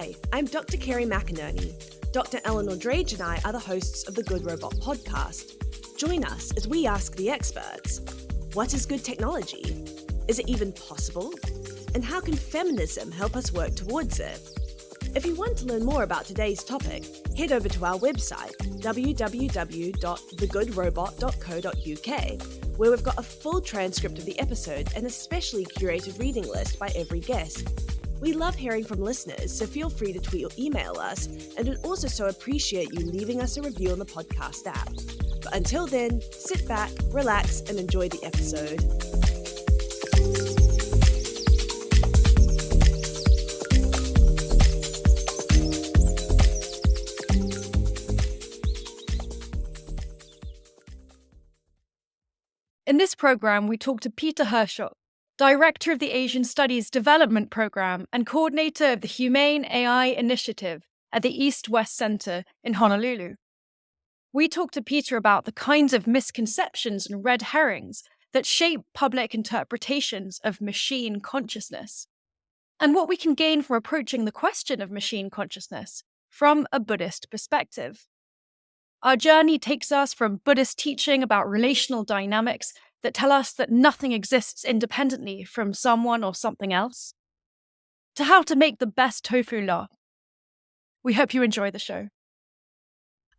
Hi, I'm Dr. Kerry McInerney. Dr. Eleanor Drage and I are the hosts of the Good Robot podcast. Join us as we ask the experts, what is good technology? Is it even possible? And how can feminism help us work towards it? If you want to learn more about today's topic, head over to our website, www.thegoodrobot.co.uk, where we've got a full transcript of the episode and a specially curated reading list by every guest. We love hearing from listeners, so feel free to tweet or email us, and we'd also so appreciate you leaving us a review on the podcast app. But until then, sit back, relax, and enjoy the episode. In this program, we talk to Peter Hershock, Director of the Asian Studies Development Program and Coordinator of the Humane AI Initiative at the EastWest Center in Honolulu. We talk to Peter about the kinds of misconceptions and red herrings that shape public interpretations of machine consciousness, and what we can gain from approaching the question of machine consciousness from a Buddhist perspective. Our journey takes us from Buddhist teaching about relational dynamics that tell us that nothing exists independently from someone or something else, to how to make the best tofu law. We hope you enjoy the show.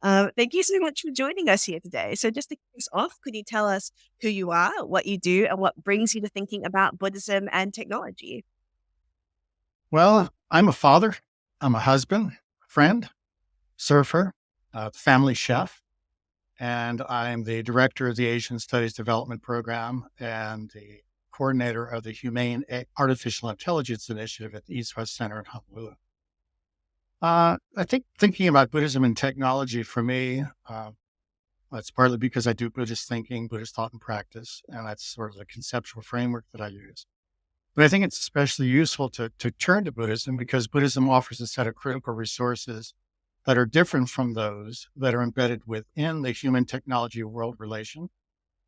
Thank you so much for joining us here today. So just to kick us off, could you tell us who you are, what you do, and what brings you to thinking about Buddhism and technology? Well, I'm a father, I'm a husband, friend, surfer, family chef, and I'm the director of the Asian Studies Development Program and the coordinator of the Humane Artificial Intelligence Initiative at the EastWest Center in Honolulu. I think thinking about Buddhism and technology for me, that's partly because I do Buddhist thinking, Buddhist thought and practice, and that's sort of the conceptual framework that I use. But I think it's especially useful to turn to Buddhism because Buddhism offers a set of critical resources that are different from those that are embedded within the human technology world relation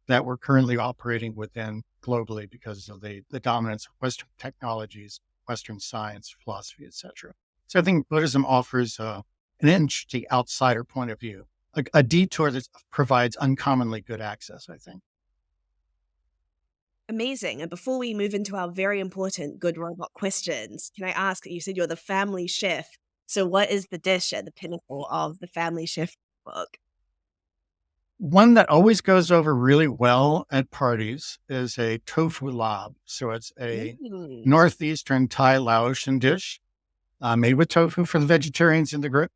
that we're currently operating within globally because of the dominance of Western technologies, Western science, philosophy, etc. So I think Buddhism offers an interesting outsider point of view, a detour that provides uncommonly good access, I think. Amazing. And before we move into our very important Good Robot questions, can I ask, you said you're the family chef. So what is the dish at the pinnacle of the family chef book? One that always goes over really well at parties is a tofu lab. So it's a northeastern Thai Laotian dish made with tofu for the vegetarians in the group.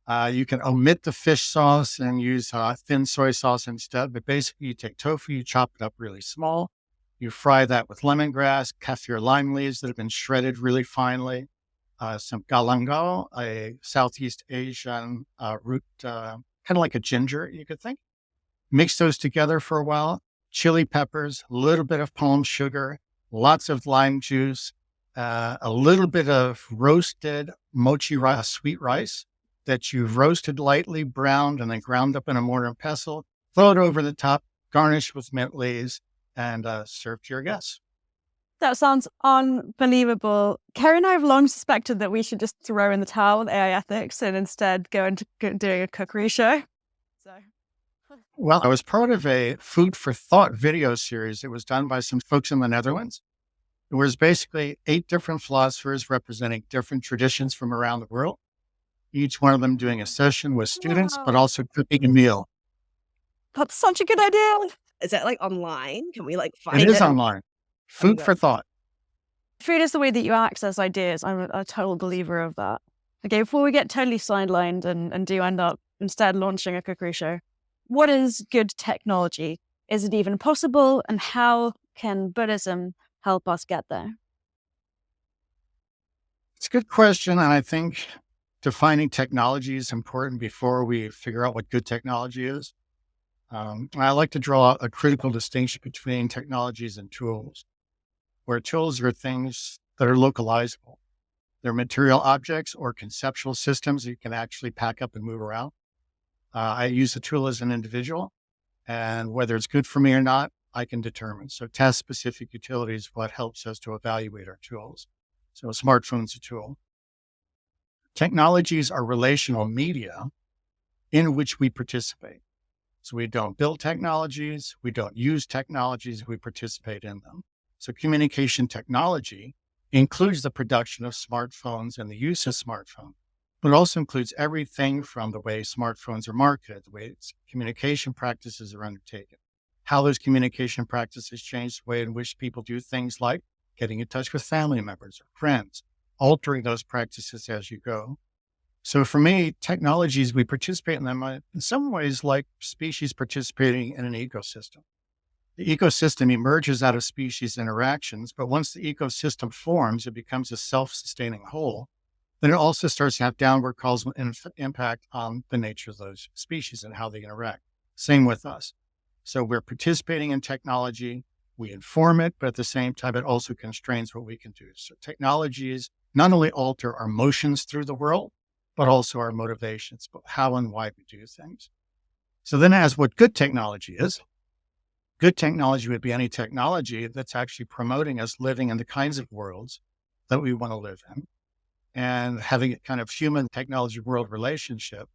You can omit the fish sauce and use thin soy sauce instead. But basically, you take tofu, you chop it up really small. You fry that with lemongrass, kaffir lime leaves that have been shredded really finely. Some galangal, a Southeast Asian root, kind of like a ginger, you could think. Mix those together for a while. Chili peppers, a little bit of palm sugar, lots of lime juice, a little bit of roasted mochi rice, sweet rice that you've roasted lightly, browned, and then ground up in a mortar and pestle. Throw it over the top, garnish with mint leaves, and serve to your guests. That sounds unbelievable. Kerry and I have long suspected that we should just throw in the towel with AI ethics and instead go into doing a cookery show. Well, I was part of a food for thought video series. It was done by some folks in the Netherlands. It was basically 8 different philosophers representing different traditions from around the world. Each one of them doing a session with students, but also cooking a meal. That's such a good idea. Is that like online? Can we find it? It is online. Food for thought. Food is the way that you access ideas. I'm a total believer of that. Okay, before we get totally sidelined and do end up instead launching a cookery show, what is good technology? Is it even possible? And how can Buddhism help us get there? It's a good question. And I think defining technology is important before we figure out what good technology is. I like to draw a critical distinction between technologies and tools, where tools are things that are localizable. They're material objects or conceptual systems that you can actually pack up and move around. I use a tool as an individual, and whether it's good for me or not, I can determine. So task-specific utility is what helps us to evaluate our tools. So a smartphone's a tool. Technologies are relational media in which we participate. So we don't build technologies, we don't use technologies, we participate in them. So communication technology includes the production of smartphones and the use of smartphones, but it also includes everything from the way smartphones are marketed, the way communication practices are undertaken, how those communication practices change the way in which people do things like getting in touch with family members or friends, altering those practices as you go. So for me, technologies, we participate in them in some ways like species participating in an ecosystem. The ecosystem emerges out of species interactions, but once the ecosystem forms, it becomes a self-sustaining whole. Then it also starts to have downward causal impact on the nature of those species and how they interact. Same with us. So we're participating in technology, we inform it, but at the same time, it also constrains what we can do. So technologies not only alter our motions through the world, but also our motivations, but how and why we do things. So then as what good technology is, good technology would be any technology that's actually promoting us living in the kinds of worlds that we want to live in and having a kind of human technology world relationship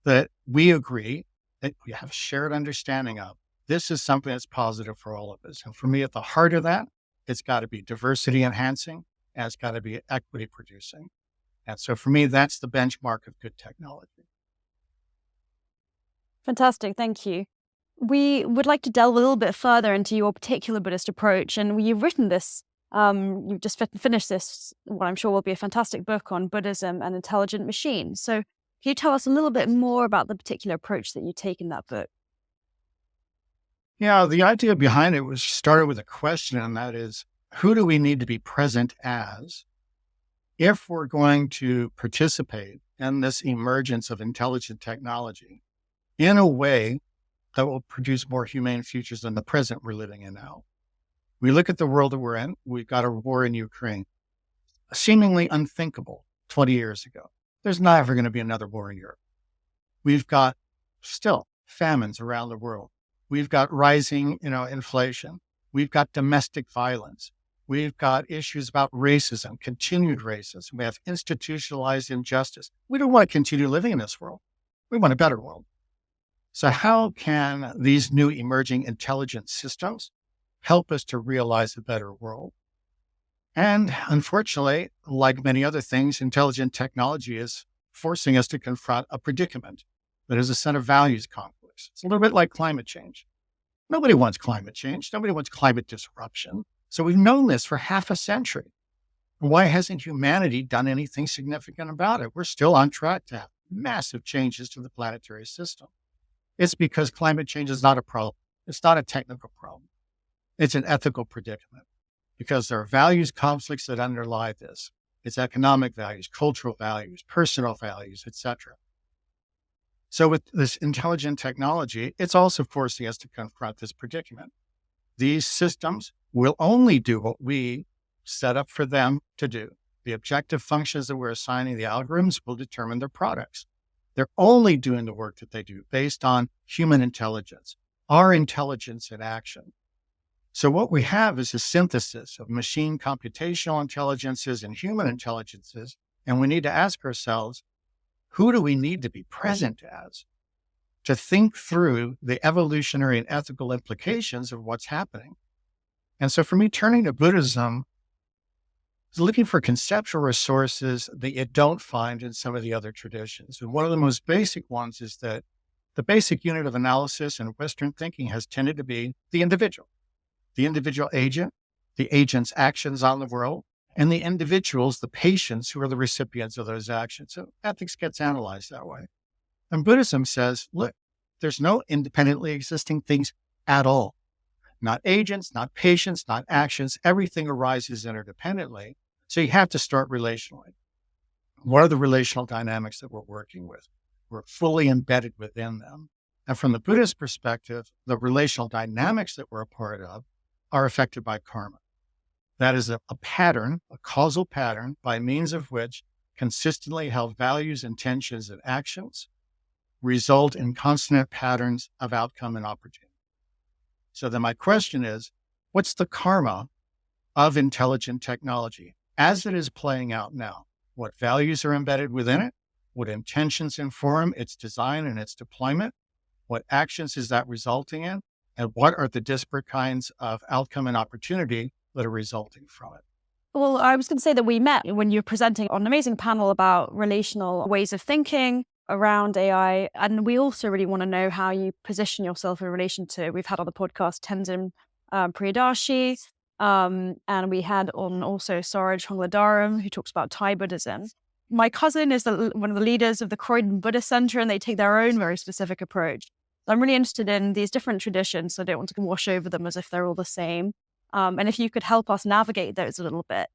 that we agree that we have a shared understanding of. This is something that's positive for all of us. And for me, at the heart of that, it's got to be diversity enhancing and it's got to be equity producing. And so for me, that's the benchmark of good technology. Fantastic. Thank you. We would like to delve a little bit further into your particular Buddhist approach. And you've written this, you've just finished this, what I'm sure will be a fantastic book on Buddhism and intelligent machines. So can you tell us a little bit more about the particular approach that you take in that book? Yeah, the idea behind it was started with a question, and that is, who do we need to be present as if we're going to participate in this emergence of intelligent technology in a way that will produce more humane futures than the present we're living in now? We look at the world that we're in. We've got a war in Ukraine, seemingly unthinkable 20 years ago. There's never going to be another war in Europe. We've got still famines around the world. We've got rising, inflation. We've got domestic violence. We've got issues about racism, continued racism. We have institutionalized injustice. We don't want to continue living in this world. We want a better world. So how can these new emerging intelligent systems help us to realize a better world? And unfortunately, like many other things, intelligent technology is forcing us to confront a predicament that is a set of values conflicts. It's a little bit like climate change. Nobody wants climate change. Nobody wants climate disruption. So we've known this for half a century. Why hasn't humanity done anything significant about it? We're still on track to have massive changes to the planetary system. It's because climate change is not a problem. It's not a technical problem. It's an ethical predicament because there are values conflicts that underlie this. It's economic values, cultural values, personal values, etc. So with this intelligent technology, it's also forcing us to confront this predicament. These systems will only do what we set up for them to do. The objective functions that we're assigning the algorithms will determine their products. They're only doing the work that they do based on human intelligence, our intelligence in action. So what we have is a synthesis of machine computational intelligences and human intelligences. And we need to ask ourselves, who do we need to be present as to think through the evolutionary and ethical implications of what's happening? And so for me, turning to Buddhism is looking for conceptual resources that you don't find in some of the other traditions. And one of the most basic ones is that the basic unit of analysis in Western thinking has tended to be the individual agent, the agent's actions on the world, and the individuals, the patients who are the recipients of those actions. So ethics gets analyzed that way. And Buddhism says, look, there's no independently existing things at all. Not agents, not patients, not actions. Everything arises interdependently. So you have to start relationally. What are the relational dynamics that we're working with? We're fully embedded within them. And from the Buddhist perspective, the relational dynamics that we're a part of are affected by karma. That is a pattern, a causal pattern by means of which consistently held values, intentions, and actions result in consonant patterns of outcome and opportunity. So then my question is, what's the karma of intelligent technology as it is playing out now? what values are embedded within it, what intentions inform its design and its deployment, what actions is that resulting in, and what are the disparate kinds of outcome and opportunity that are resulting from it. Well, I was going to say that we met when you were presenting on an amazing panel about relational ways of thinking around AI. And we also really want to know how you position yourself in relation to, we've had on the podcast Tenzin Priyadarshi, and we had on also Saraj Hongladaram, who talks about Thai Buddhism. My cousin is one of the leaders of the Croydon Buddhist Center, and they take their own very specific approach. So I'm really interested in these different traditions, so I don't want to wash over them as if they're all the same. And if you could help us navigate those a little bit.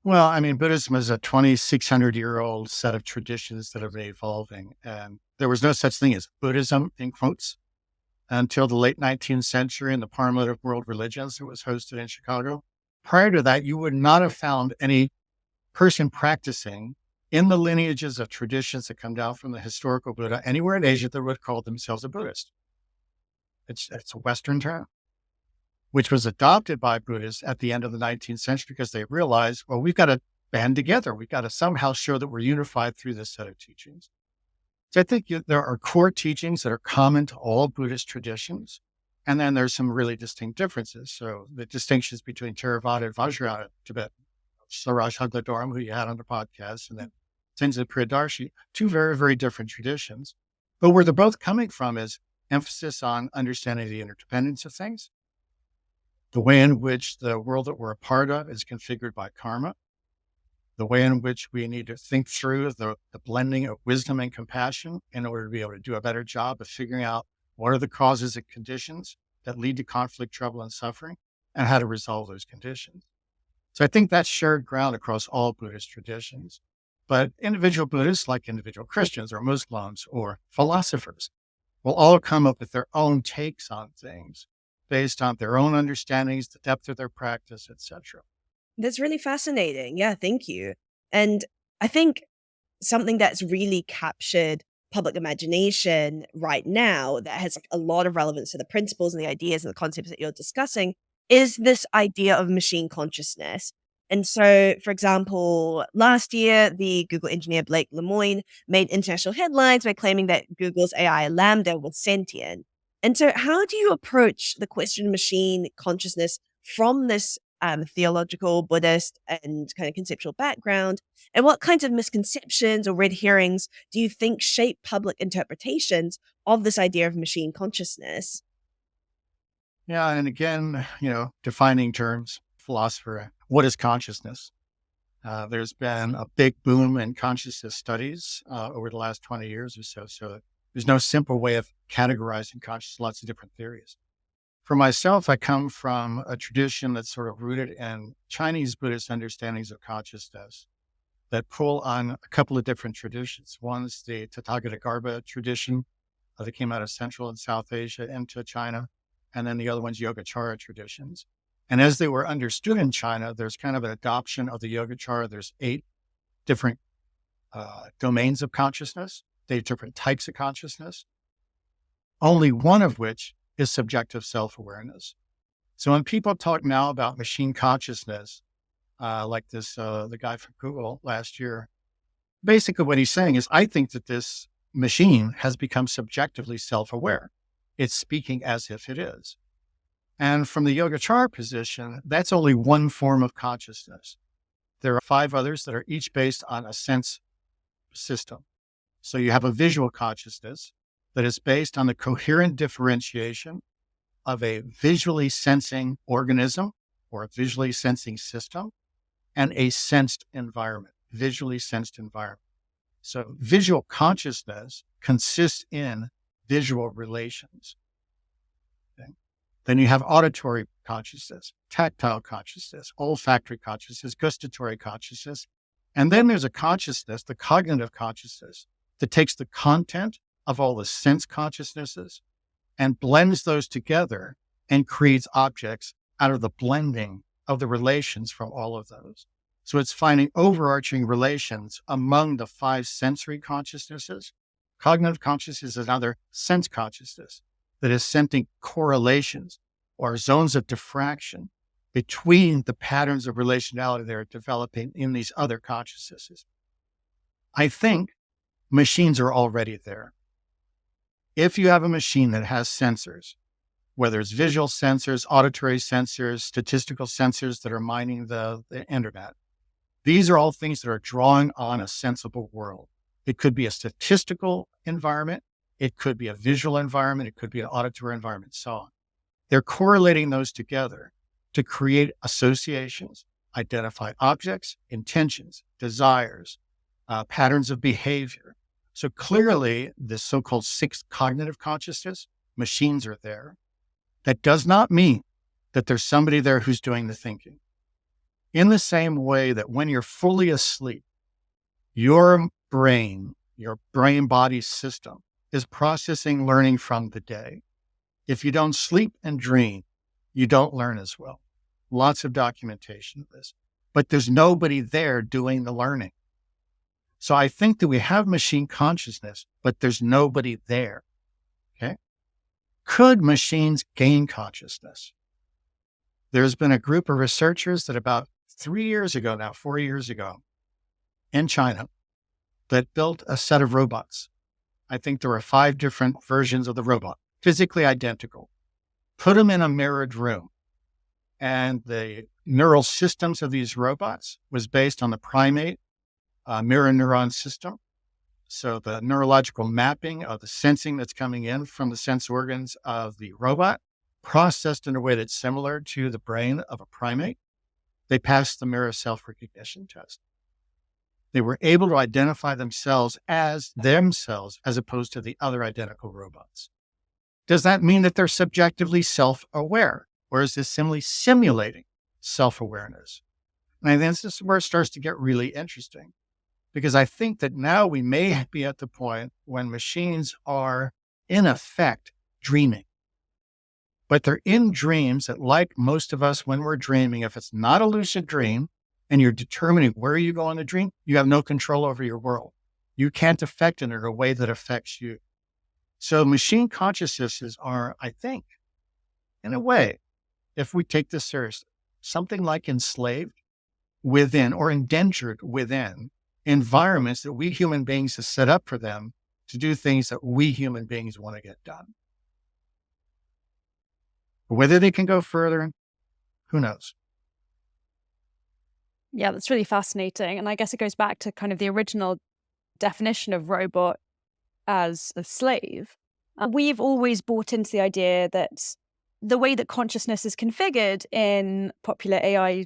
Well, I mean, Buddhism is a 2,600-year-old set of traditions that have been evolving. And there was no such thing as Buddhism, in quotes, until the late 19th century in the Parliament of World Religions that was hosted in Chicago. Prior to that, you would not have found any person practicing in the lineages of traditions that come down from the historical Buddha anywhere in Asia that would call themselves a Buddhist. It's a Western term, which was adopted by Buddhists at the end of the 19th century because they realized, well, we've got to band together. We've got to somehow show that we're unified through this set of teachings. So I think there are core teachings that are common to all Buddhist traditions. And then there's some really distinct differences. So the distinctions between Theravada and Vajrayana Tibet, Saraj Hongladaram, who you had on the podcast, and then Tenzin Priyadarshi, two very, very different traditions. But where they're both coming from is emphasis on understanding the interdependence of things, the way in which the world that we're a part of is configured by karma, the way in which we need to think through the blending of wisdom and compassion in order to be able to do a better job of figuring out what are the causes and conditions that lead to conflict, trouble, and suffering, and how to resolve those conditions. So I think that's shared ground across all Buddhist traditions. But individual Buddhists, like individual Christians or Muslims or philosophers, will all come up with their own takes on things based on their own understandings, the depth of their practice, etc. That's really fascinating. Yeah, thank you. And I think something that's really captured public imagination right now that has a lot of relevance to the principles and the ideas and the concepts that you're discussing is this idea of machine consciousness. And so, for example, last year, the Google engineer Blake Lemoine made international headlines by claiming that Google's AI Lambda was sentient. And so how do you approach the question of machine consciousness from this theological, Buddhist, and kind of conceptual background? And what kinds of misconceptions or red herrings do you think shape public interpretations of this idea of machine consciousness? Yeah, and again, defining terms, philosopher, what is consciousness? There's been a big boom in consciousness studies over the last 20 years or so. So there's no simple way of categorizing consciousness, lots of different theories. For myself, I come from a tradition that's sort of rooted in Chinese Buddhist understandings of consciousness that pull on a couple of different traditions. One's the Tathagatagarbha tradition that came out of Central and South Asia into China, and then the other one's Yogacara traditions. And as they were understood in China, there's kind of an adoption of the Yogacara. There's 8 different domains of consciousness, 8 different types of consciousness, only one of which is subjective self-awareness. So when people talk now about machine consciousness, like this, the guy from Google last year, basically what he's saying is, I think that this machine has become subjectively self-aware. It's speaking as if it is. And from the Yogacara position, that's only one form of consciousness. There are 5 others that are each based on a sense system. So you have a visual consciousness that is based on the coherent differentiation of a visually sensing organism or a visually sensing system and a sensed environment, visually sensed environment. So visual consciousness consists in visual relations. Okay? Then you have auditory consciousness, tactile consciousness, olfactory consciousness, gustatory consciousness. And then there's a consciousness, the cognitive consciousness, that takes the content of all the sense consciousnesses and blends those together and creates objects out of the blending of the relations from all of those. So it's finding overarching relations among the 5 sensory consciousnesses. Cognitive consciousness is another sense consciousness that is sensing correlations or zones of diffraction between the patterns of relationality that are developing in these other consciousnesses. I think machines are already there. If you have a machine that has sensors, whether it's visual sensors, auditory sensors, statistical sensors that are mining the internet, these are all things that are drawing on a sensible world. It could be a statistical environment. It could be a visual environment. It could be an auditory environment, so on. They're correlating those together to create associations, identify objects, intentions, desires, patterns of behavior. So clearly, this so-called sixth cognitive consciousness, machines are there. That does not mean that there's somebody there who's doing the thinking. In the same way that when you're fully asleep, your brain-body system is processing learning from the day. If you don't sleep and dream, you don't learn as well. Lots of documentation of this, but there's nobody there doing the learning. So I think that we have machine consciousness, but there's nobody there. Okay. Could machines gain consciousness? There's been a group of researchers that about 4 years ago in China that built a set of robots. I think there were 5 different versions of the robot, physically identical. Put them in a mirrored room. And the neural systems of these robots was based on the primate mirror neuron system. So the neurological mapping of the sensing that's coming in from the sense organs of the robot, processed in a way that's similar to the brain of a primate. They passed the mirror self-recognition test. They were able to identify themselves as opposed to the other identical robots. Does that mean that they're subjectively self-aware? Or is this simply simulating self-awareness? And I think this is where it starts to get really interesting, because I think that now we may be at the point when machines are, in effect, dreaming. But they're in dreams that, like most of us when we're dreaming, if it's not a lucid dream and you're determining where you go in the dream, you have no control over your world. You can't affect it in a way that affects you. So machine consciousnesses are, I think, in a way, if we take this seriously, something like enslaved within or indentured within environments that we human beings have set up for them to do things that we human beings want to get done. Whether they can go further, who knows? Yeah, that's really fascinating. And I guess it goes back to kind of the original definition of robot as a slave. We've always bought into the idea that the way that consciousness is configured in popular AI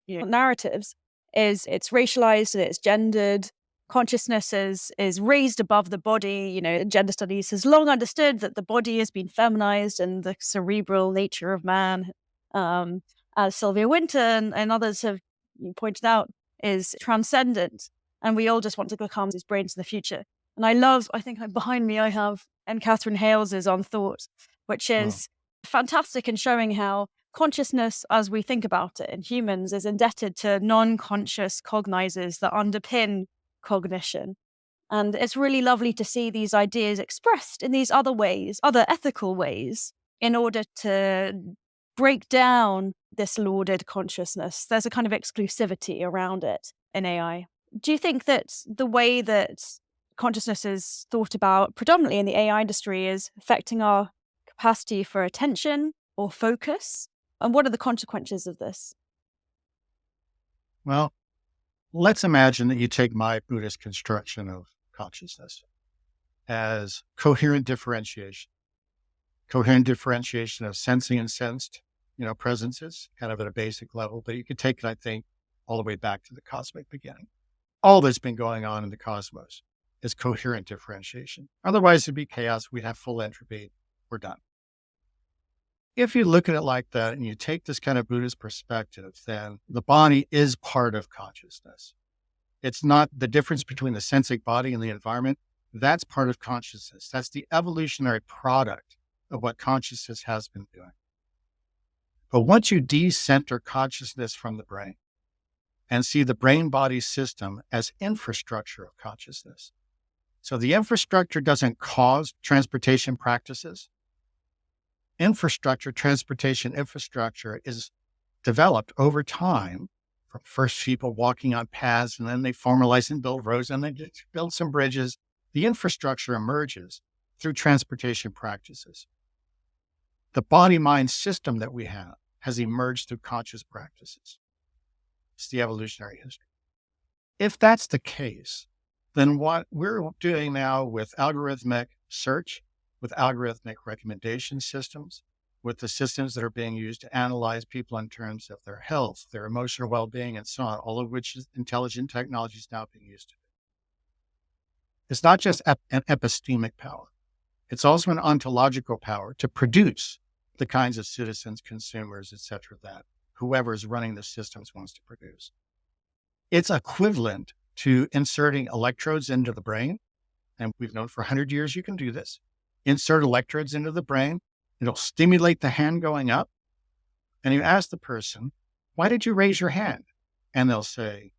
narratives is it's racialized and it's gendered. Consciousness is raised above the body. Gender studies has long understood that the body has been feminized and the cerebral nature of man, as Sylvia Winter and others have pointed out, is transcendent. And we all just want to become these brains in the future. And I think behind me I have and Catherine Hales' On Thought, which is fantastic in showing how consciousness, as we think about it in humans, is indebted to non-conscious cognizers that underpin cognition. And it's really lovely to see these ideas expressed in these other ways, other ethical ways, in order to break down this lauded consciousness. There's a kind of exclusivity around it in AI. Do you think that the way that consciousness is thought about predominantly in the AI industry is affecting our capacity for attention or focus? And what are the consequences of this? Well, let's imagine that you take my Buddhist construction of consciousness as coherent differentiation of sensing and sensed, presences, kind of at a basic level, but you could take it, I think, all the way back to the cosmic beginning. All that's been going on in the cosmos is coherent differentiation. Otherwise, it'd be chaos. We'd have full entropy. We're done. If you look at it like that and you take this kind of Buddhist perspective, then the body is part of consciousness. It's not the difference between the sensing body and the environment. That's part of consciousness. That's the evolutionary product of what consciousness has been doing. But once you decenter consciousness from the brain and see the brain-body system as infrastructure of consciousness, so the infrastructure doesn't cause transportation practices. Transportation infrastructure is developed over time from first people walking on paths, and then they formalize and build roads, and then build some bridges. The infrastructure emerges through transportation practices. The body-mind system that we have has emerged through conscious practices. It's the evolutionary history. If that's the case, then what we're doing now with algorithmic search, with algorithmic recommendation systems, with the systems that are being used to analyze people in terms of their health, their emotional well-being, and so on, all of which is intelligent technology is now being used. It's not just an epistemic power. It's also an ontological power to produce the kinds of citizens, consumers, et cetera, that whoever is running the systems wants to produce. It's equivalent to inserting electrodes into the brain. And we've known for 100 years you can do this. Insert electrodes into the brain. It'll stimulate the hand going up. And you ask the person, why did you raise your hand? And they'll say,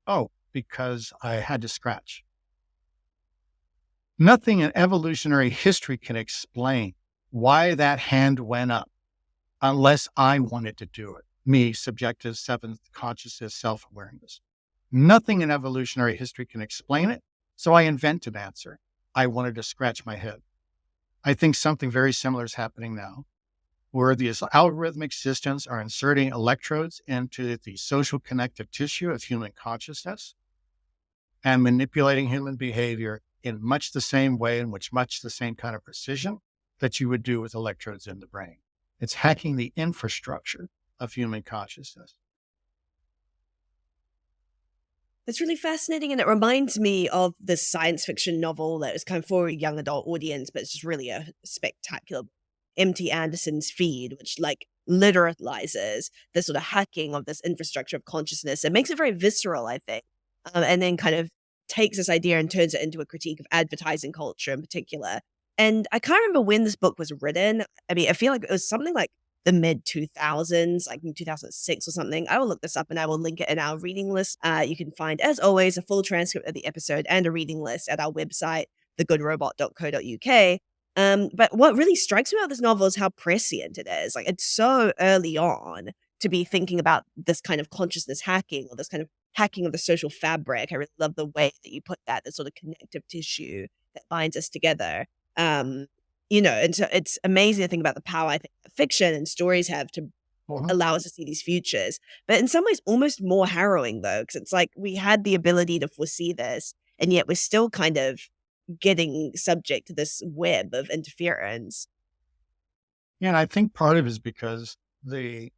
oh, because I had to scratch. Nothing in evolutionary history can explain why that hand went up unless I wanted to do it. Me, subjective, seventh consciousness, self-awareness. Nothing in evolutionary history can explain it. So I invent an answer. I wanted to scratch my head. I think something very similar is happening now, where these algorithmic systems are inserting electrodes into the social connective tissue of human consciousness and manipulating human behavior in much the same way, in which much the same kind of precision that you would do with electrodes in the brain. It's hacking the infrastructure of human consciousness. That's really fascinating, and it reminds me of this science fiction novel that was kind of for a young adult audience, but it's just really a spectacular M.T. Anderson's Feed, which like literalizes the sort of hacking of this infrastructure of consciousness and makes it very visceral, I think, and then kind of takes this idea and turns it into a critique of advertising culture in particular. And I can't remember when this book was written. I mean, I feel like it was something like the mid 2000s, like in 2006 or something. I will look this up and I will link it in our reading list. You can find, as always, a full transcript of the episode and a reading list at our website, thegoodrobot.co.uk. But what really strikes me about this novel is how prescient it is. Like, it's so early on to be thinking about this kind of consciousness hacking or this kind of hacking of the social fabric. I really love the way that you put that, the sort of connective tissue that binds us together. And so it's amazing to think about the power I think that fiction and stories have to allow us to see these futures. But in some ways, almost more harrowing, though, because it's like we had the ability to foresee this, and yet we're still kind of getting subject to this web of interference. Yeah, and I think part of it is because the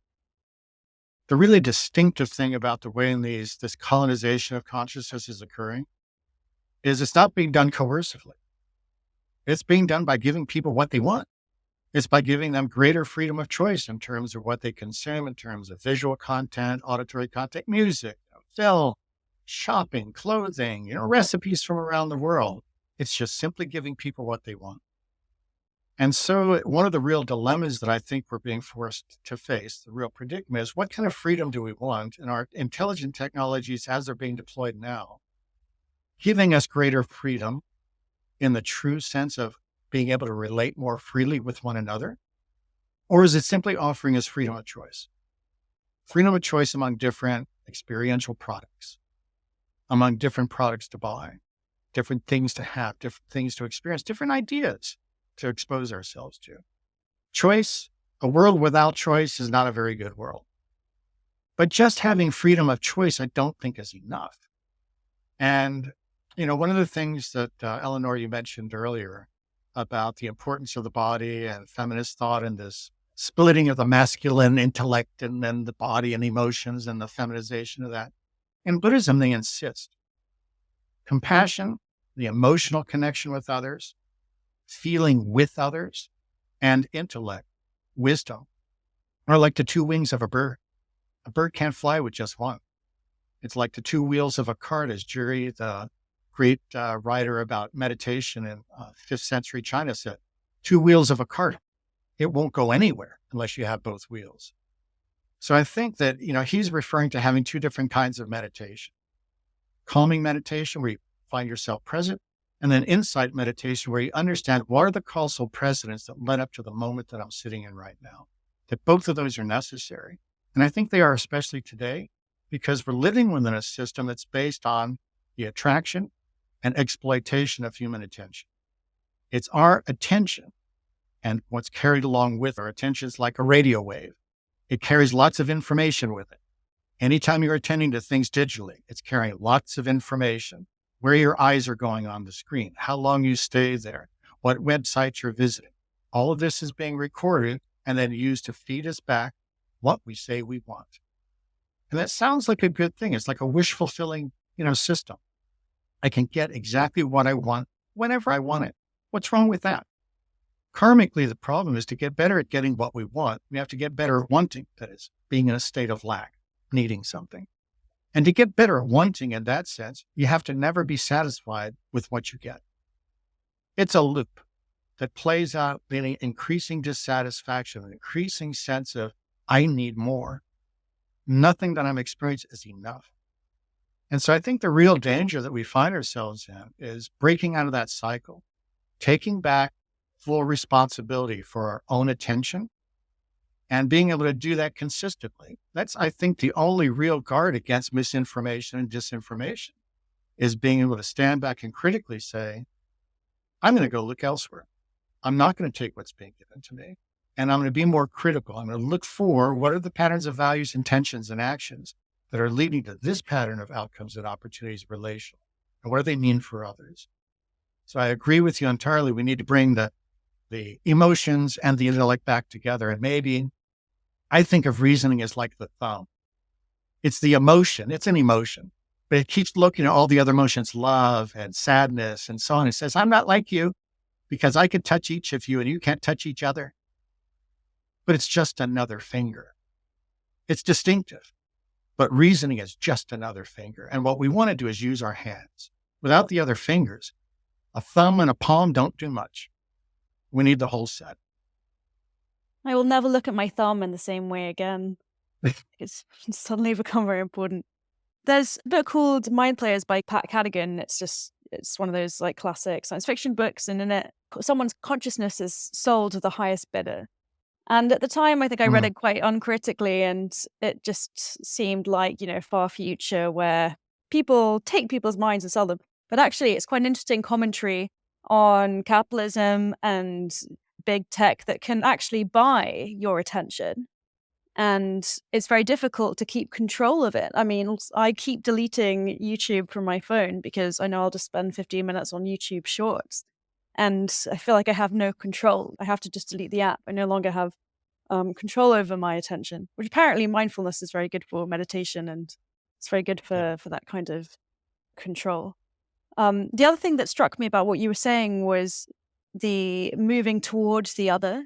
really distinctive thing about the way in this colonization of consciousness is occurring is it's not being done coercively. It's being done by giving people what they want. It's by giving them greater freedom of choice in terms of what they consume, in terms of visual content, auditory content, music, film, shopping, clothing, recipes from around the world. It's just simply giving people what they want. And so one of the real dilemmas that I think we're being forced to face, the real predicament, is what kind of freedom do we want in our intelligent technologies as they're being deployed now, giving us greater freedom in the true sense of being able to relate more freely with one another? Or is it simply offering us freedom of choice? Freedom of choice among different experiential products, among different products to buy, different things to have, different things to experience, different ideas to expose ourselves to. Choice, a world without choice is not a very good world. But just having freedom of choice, I don't think is enough. And one of the things that, Eleanor, you mentioned earlier about the importance of the body and feminist thought and this splitting of the masculine intellect and then the body and emotions and the feminization of that. In Buddhism, they insist compassion, the emotional connection with others, feeling with others, and intellect, wisdom, are like the two wings of a bird. A bird can't fly with just one. It's like the two wheels of a cart, as Jury, the great writer about meditation in 5th century China said, two wheels of a cart. It won't go anywhere unless you have both wheels. So I think that, he's referring to having two different kinds of meditation. Calming meditation, where you find yourself present, and then insight meditation, where you understand what are the causal precedents that led up to the moment that I'm sitting in right now. That both of those are necessary. And I think they are especially today because we're living within a system that's based on the attraction and exploitation of human attention. It's our attention and what's carried along with our attention is like a radio wave. It carries lots of information with it. Anytime you're attending to things digitally, it's carrying lots of information, where your eyes are going on the screen, how long you stay there, what websites you're visiting. All of this is being recorded and then used to feed us back what we say we want. And that sounds like a good thing. It's like a wish fulfilling, system. I can get exactly what I want whenever I want it. What's wrong with that? Karmically, the problem is to get better at getting what we want. We have to get better at wanting, that is, being in a state of lack, needing something. And to get better at wanting in that sense, you have to never be satisfied with what you get. It's a loop that plays out in increasing dissatisfaction, an increasing sense of, I need more. Nothing that I'm experiencing is enough. And so I think the real danger that we find ourselves in is breaking out of that cycle, taking back full responsibility for our own attention and being able to do that consistently. That's, I think, the only real guard against misinformation and disinformation is being able to stand back and critically say, I'm going to go look elsewhere. I'm not going to take what's being given to me. And I'm going to be more critical. I'm going to look for what are the patterns of values, intentions, and actions that are leading to this pattern of outcomes and opportunities relational. And what do they mean for others? So I agree with you entirely. We need to bring the emotions and the intellect back together. And maybe I think of reasoning as like the thumb. It's the emotion. It's an emotion, but it keeps looking at all the other emotions, love and sadness and so on. It says, I'm not like you because I could touch each of you and you can't touch each other. But it's just another finger. It's distinctive, but reasoning is just another finger. And what we want to do is use our hands. Without the other fingers, a thumb and a palm don't do much. We need the whole set. I will never look at my thumb in the same way again. It's suddenly become very important. There's a book called Mind Players by Pat Cadigan. It's one of those like classic science fiction books. And in it, someone's consciousness is sold to the highest bidder. And at the time, I think I read it quite uncritically, and it just seemed like, far future where people take people's minds and sell them. But actually, it's quite an interesting commentary on capitalism and big tech that can actually buy your attention. And it's very difficult to keep control of it. I mean, I keep deleting YouTube from my phone because I know I'll just spend 15 minutes on YouTube Shorts. And I feel like I have no control. I have to just delete the app. I no longer have control over my attention, which apparently mindfulness is very good for meditation and it's very good for that kind of control. The other thing that struck me about what you were saying was the moving towards the other,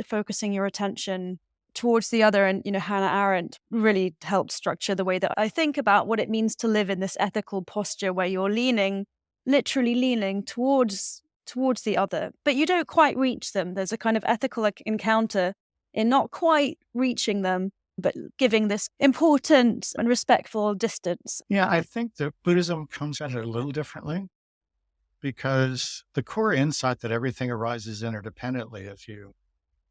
focusing your attention towards the other. And, Hannah Arendt really helped structure the way that I think about what it means to live in this ethical posture where you're literally leaning towards the other, but you don't quite reach them. There's a kind of ethical encounter in not quite reaching them, but giving this important and respectful distance. Yeah, I think that Buddhism comes at it a little differently because the core insight that everything arises interdependently, if you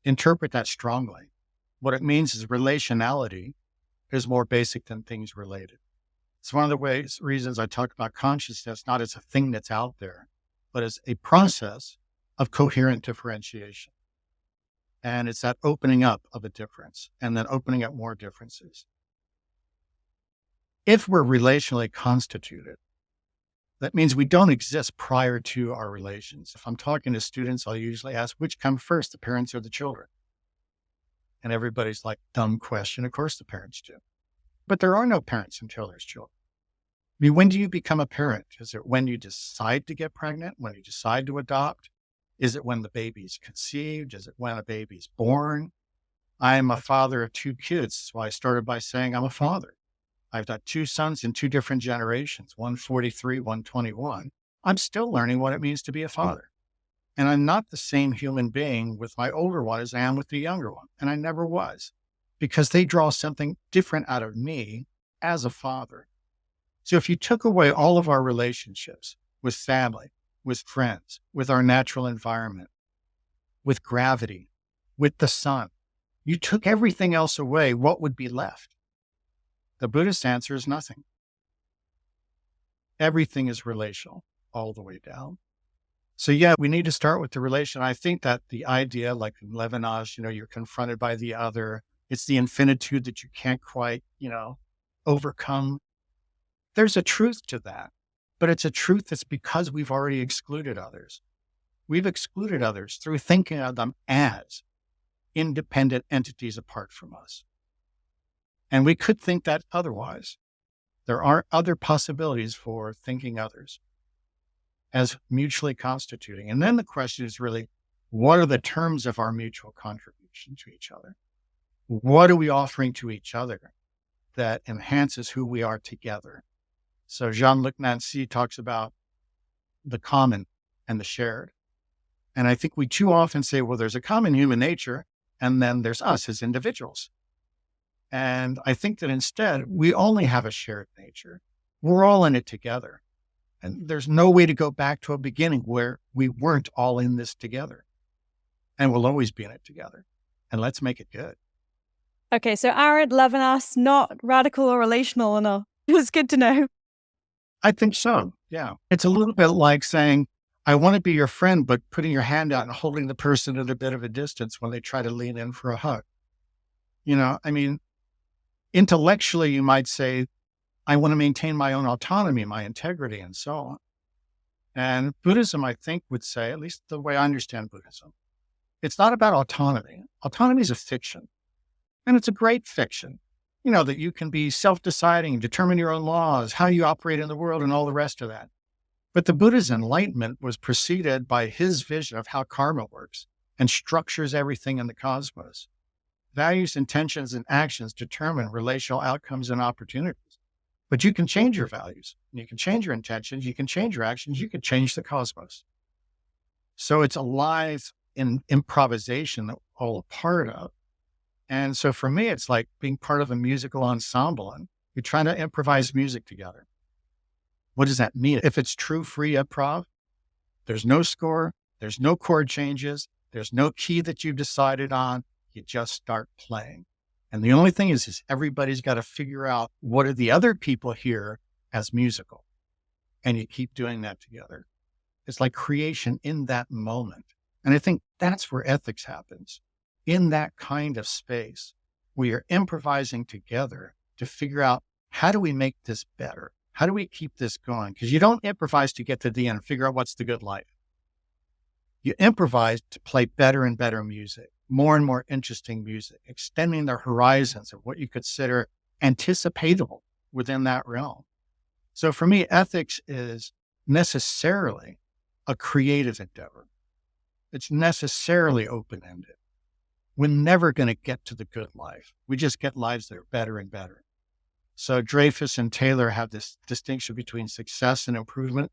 interpret that strongly, what it means is relationality is more basic than things related. It's one of the reasons I talk about consciousness, not as a thing that's out there, but as a process of coherent differentiation. And it's that opening up of a difference and then opening up more differences. If we're relationally constituted, that means we don't exist prior to our relations. If I'm talking to students, I'll usually ask, which come first, the parents or the children? And everybody's like, dumb question. Of course the parents do. But there are no parents until there's children. I mean, when do you become a parent? Is it when you decide to get pregnant? When you decide to adopt? Is it when the baby's conceived? Is it when a baby's born? I am a father of 2 kids. So I started by saying I'm a father. I've got 2 sons in 2 different generations, one 43, one 21. I'm still learning what it means to be a father. And I'm not the same human being with my older one as I am with the younger one. And I never was, because they draw something different out of me as a father. So if you took away all of our relationships with family, with friends, with our natural environment, with gravity, with the sun, you took everything else away, what would be left? The Buddhist answer is nothing. Everything is relational all the way down. So yeah, we need to start with the relation. I think that the idea, like in Levinas, you're confronted by the other. It's the infinitude that you can't quite, overcome. There's a truth to that, but it's a truth that's because we've already excluded others. We've excluded others through thinking of them as independent entities apart from us. And we could think that otherwise. There are other possibilities for thinking others as mutually constituting. And then the question is really, what are the terms of our mutual contribution to each other? What are we offering to each other that enhances who we are together? So Jean-Luc Nancy talks about the common and the shared. And I think we too often say, well, there's a common human nature, and then there's us as individuals. And I think that instead, we only have a shared nature. We're all in it together. And there's no way to go back to a beginning where we weren't all in this together. And we'll always be in it together. And let's make it good. Okay, so Aaron, Levinas, not radical or relational enough. It was good to know. I think so. Yeah. It's a little bit like saying, I want to be your friend, but putting your hand out and holding the person at a bit of a distance when they try to lean in for a hug. Intellectually, you might say, I want to maintain my own autonomy, my integrity, and so on. And Buddhism, I think, would say, at least the way I understand Buddhism, it's not about autonomy. Autonomy is a fiction. And it's a great fiction, that you can be self-deciding, determine your own laws, how you operate in the world, and all the rest of that. But the Buddha's enlightenment was preceded by his vision of how karma works and structures everything in the cosmos. Values, intentions, and actions determine relational outcomes and opportunities. But you can change your values, you can change your intentions, you can change your actions, you can change the cosmos. So it's alive in improvisation that we're all a part of. And so for me, it's like being part of a musical ensemble, and you're trying to improvise music together. What does that mean? If it's true free improv, there's no score, there's no chord changes, there's no key that you've decided on. You just start playing. And the only thing is everybody's got to figure out what are the other people here as musical. And you keep doing that together. It's like creation in that moment. And I think that's where ethics happens. In that kind of space, we are improvising together to figure out, how do we make this better? How do we keep this going? Because you don't improvise to get to the end and figure out what's the good life. You improvise to play better and better music, more and more interesting music, extending the horizons of what you consider anticipatable within that realm. So for me, ethics is necessarily a creative endeavor. It's necessarily open-ended. We're never going to get to the good life. We just get lives that are better and better. So Dreyfus and Taylor have this distinction between success and improvement.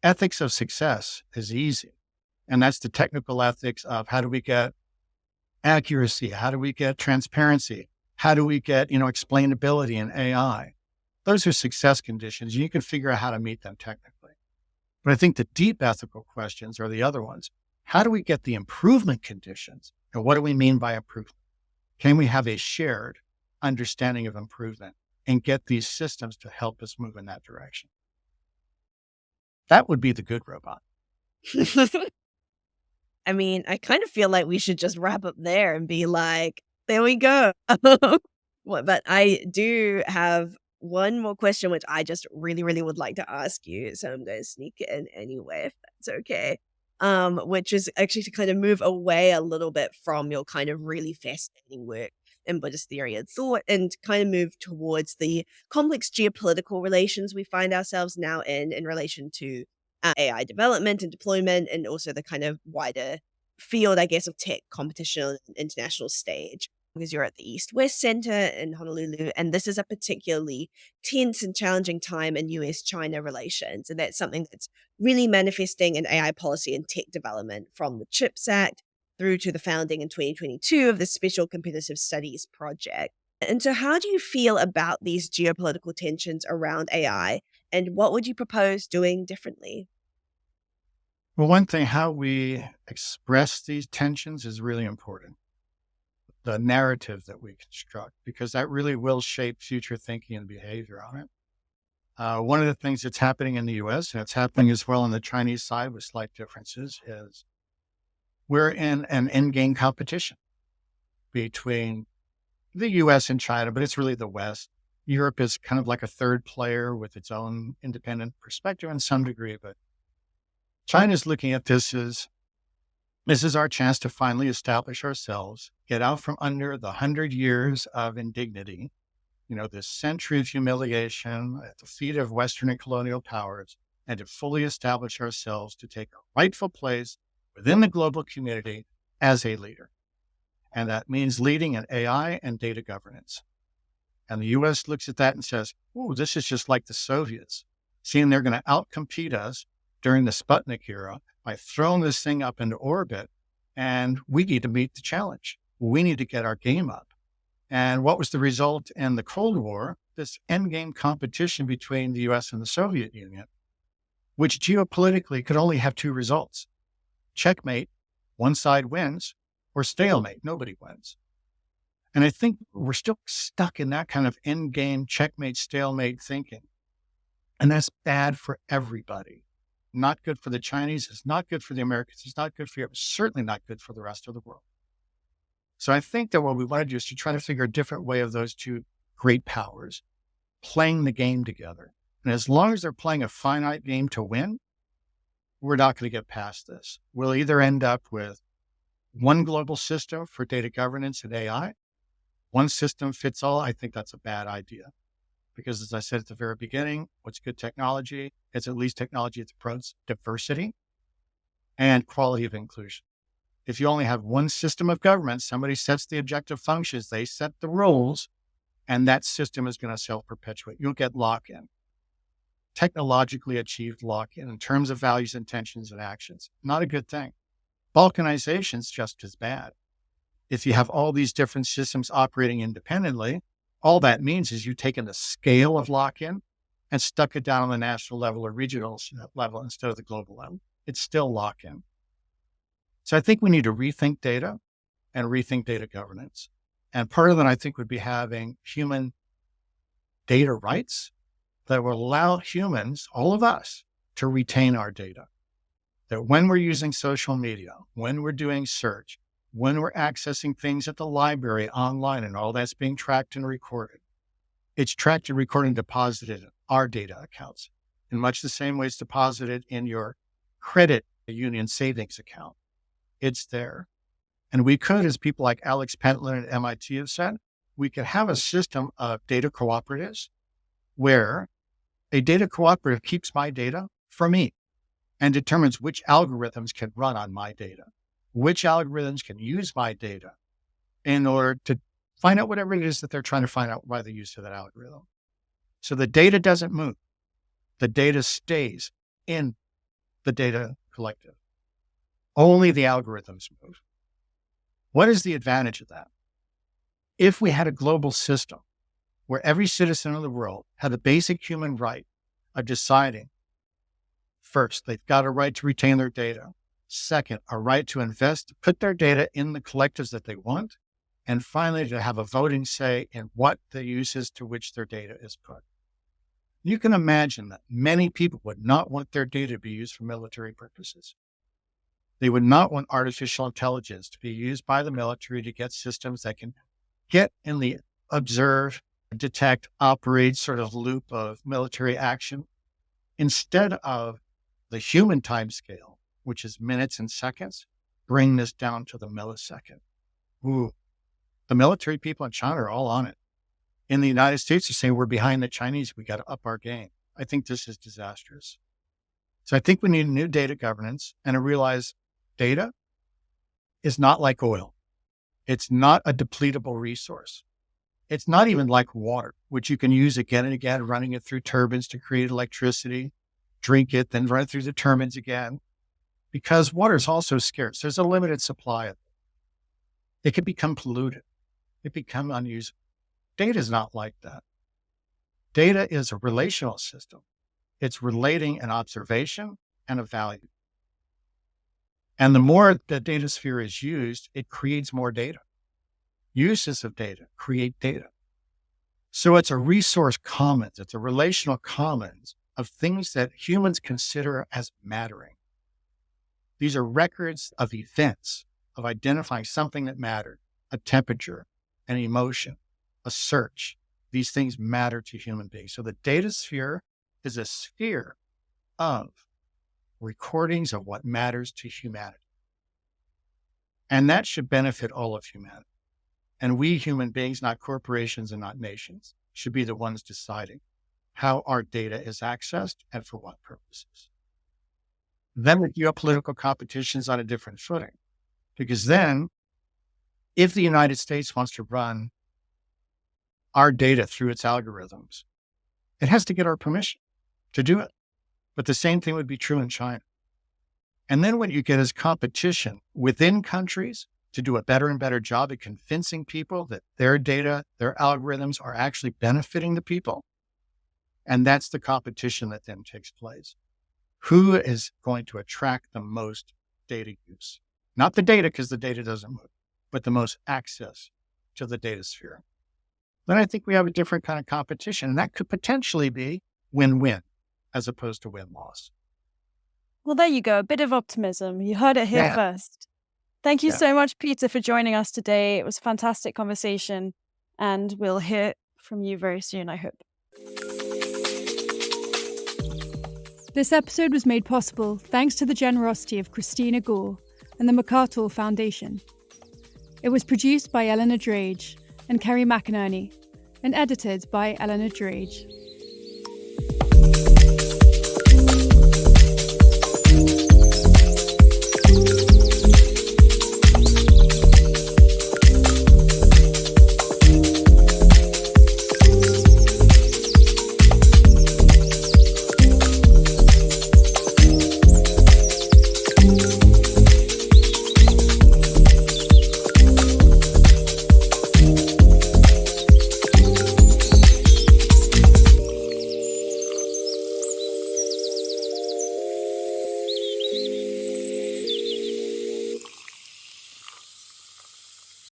Ethics of success is easy. And that's the technical ethics of how do we get accuracy? How do we get transparency? How do we get, explainability in AI? Those are success conditions. You can figure out how to meet them technically. But I think the deep ethical questions are the other ones. How do we get the improvement conditions? And what do we mean by improvement? Can we have a shared understanding of improvement and get these systems to help us move in that direction? That would be the good robot. I mean, I kind of feel like we should just wrap up there and be like, there we go. But I do have one more question, which I just really, really would like to ask you. So I'm going to sneak it in anyway, if that's okay. Which is actually to kind of move away a little bit from your kind of really fascinating work in Buddhist theory and thought, and kind of move towards the complex geopolitical relations we find ourselves now in relation to AI development and deployment, and also the kind of wider field, I guess, of tech competition on an international stage. Because you're at the EastWest Center in Honolulu, and this is a particularly tense and challenging time in US-China relations, and that's something that's really manifesting in AI policy and tech development, from the CHIPS Act through to the founding in 2022 of the Special Competitive Studies Project. And so how do you feel about these geopolitical tensions around AI, and what would you propose doing differently? Well, one thing, how we express these tensions is really important. the narrative that we construct, because that really will shape future thinking and behavior on it. One of the things that's happening in the US, and it's happening as well on the Chinese side with slight differences, is we're in an end-game competition between the US and China, but it's really the West. Europe is kind of like a third player with its own independent perspective in some degree, but China's looking at this is our chance to finally establish ourselves, get out from under the 100 years of indignity, this century of humiliation at the feet of Western and colonial powers, and to fully establish ourselves to take a rightful place within the global community as a leader. And that means leading in AI and data governance. And the US looks at that and says, "Ooh, this is just like the Soviets, seeing they're going to outcompete us during the Sputnik era by throwing this thing up into orbit, and we need to meet the challenge. We need to get our game up." And what was the result in the Cold War? This endgame competition between the US and the Soviet Union, which geopolitically could only have two results: checkmate, one side wins, or stalemate, nobody wins. And I think we're still stuck in that kind of endgame checkmate, stalemate thinking. And that's bad for everybody. Not good for the Chinese. It's not good for the Americans. It's not good for Europe. It's certainly not good for the rest of the world. So I think that what we want to do is to try to figure a different way of those two great powers playing the game together. And as long as they're playing a finite game to win, we're not going to get past this. We'll either end up with one global system for data governance and AI, one system fits all. I think that's a bad idea. Because as I said at the very beginning, what's good technology? It's at least technology that promotes diversity and quality of inclusion. If you only have one system of government, somebody sets the objective functions, they set the rules, and that system is going to self-perpetuate. You'll get lock-in, technologically achieved lock-in in terms of values, intentions, and actions. Not a good thing. Balkanization is just as bad. If you have all these different systems operating independently, all that means is you've taken the scale of lock-in and stuck it down on the national level or regional level instead of the global level. It's still lock-in. So I think we need to rethink data and rethink data governance. And part of that, I think, would be having human data rights that will allow humans, all of us, to retain our data. That when we're using social media, when we're doing search, when we're accessing things at the library online and all that's being tracked and recorded, it's tracked and recorded and deposited in our data accounts in much the same way it's deposited in your credit union savings account. It's there. And we could, as people like Alex Pentland at MIT have said, we could have a system of data cooperatives where a data cooperative keeps my data for me and determines which algorithms can run on my data, which algorithms can use my data in order to find out whatever it is that they're trying to find out by the use of that algorithm. So the data doesn't move. The data stays in the data collective. Only the algorithms move. What is the advantage of that? If we had a global system where every citizen of the world had a basic human right of deciding, first, they've got a right to retain their data. Second, a right to invest, put their data in the collectives that they want. And finally, to have a voting say in what the use is to which their data is put. You can imagine that many people would not want their data to be used for military purposes. They would not want artificial intelligence to be used by the military to get systems that can get in the observe, detect, operate sort of loop of military action instead of the human time scale, which is minutes and seconds, bring this down to the millisecond. Ooh, the military people in China are all on it. In the United States, they're saying we're behind the Chinese. We got to up our game. I think this is disastrous. So I think we need a new data governance and to realize data is not like oil. It's not a depletable resource. It's not even like water, which you can use again and again, running it through turbines to create electricity, drink it, then run it through the turbines again. Because water is also scarce. There's a limited supply of it. It can become polluted. It become unusable. Data is not like that. Data is a relational system. It's relating an observation and a value. And the more the data sphere is used, it creates more data. uses of data create data. So it's a resource commons, it's a relational commons of things that humans consider as mattering. These are records of events, of identifying something that mattered, a temperature, an emotion, a search. These things matter to human beings. So the data sphere is a sphere of recordings of what matters to humanity. And that should benefit all of humanity. And we human beings, not corporations and not nations, should be the ones deciding how our data is accessed and for what purposes. Then the geopolitical competition is on a different footing, because then if the United States wants to run our data through its algorithms, it has to get our permission to do it. But the same thing would be true in China. And then what you get is competition within countries to do a better and better job at convincing people that their data, their algorithms are actually benefiting the people. And that's the competition that then takes place. Who is going to attract the most data use? Not the data, because the data doesn't move, but the most access to the data sphere. Then I think we have a different kind of competition, and that could potentially be win-win as opposed to win-loss. Well, there you go. A bit of optimism. You heard it here first. Thank you so much, Peter, for joining us today. It was a fantastic conversation, and we'll hear from you very soon, I hope. This episode was made possible thanks to the generosity of Christina Gore and the MacArthur Foundation. It was produced by Eleanor Drage and Kerry McInerney, and edited by Eleanor Drage.